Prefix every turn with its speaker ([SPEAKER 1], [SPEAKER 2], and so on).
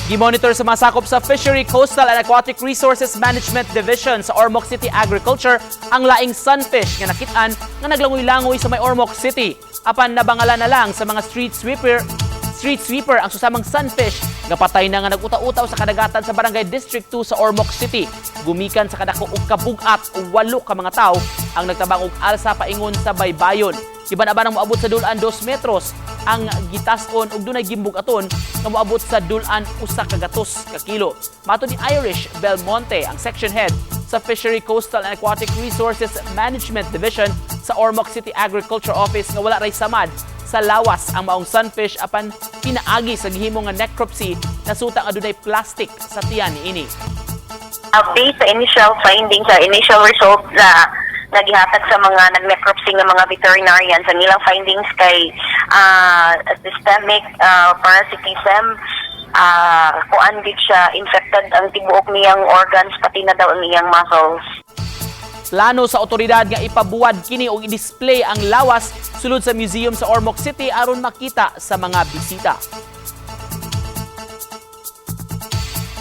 [SPEAKER 1] Gimonitor sa mga sakop sa Fishery, Coastal and Aquatic Resources Management Division sa Ormoc City Agriculture ang laing sunfish nga nakitaan nga naglangoy-langoy sa may Ormoc City. Apan nabangalan na lang sa mga streetsweeper ang susamang sunfish nga patay na nga nag-utaw-utaw sa Kadagatan sa Barangay District 2 sa Ormoc City. Gumikan sa kadako og kabugat o 8 ka mga tao ang nagtabang og alsa paingon sa baybayon. Iban-aban ang moabot sa dulan 2 metros ang gitason ug dunay gimbugaton nga moabot sa dulan 1 kagatos ka kilo. Matud ni Irish Belmonte ang section head sa Fishery, Coastal and Aquatic Resources Management Division sa Ormoc City Agriculture Office nga wala ray samad sa lawas ang maong sunfish apan pinaagi sa gihimong nga necropsy nasutang adunay plastic sa tiyan niini.
[SPEAKER 2] Based sa initial findings, sa initial results na nagihatag sa mga nag-necropsy ng mga veterinarians, ang ilang findings kay systemic parasitism, kuan gid siya infected ang tibuok niyang organs pati na daw ang iyang muscles.
[SPEAKER 1] Plano sa otoridad nga ipabuwad kini og i-display ang lawas sulod sa museum sa Ormoc City aron makita sa mga bisita.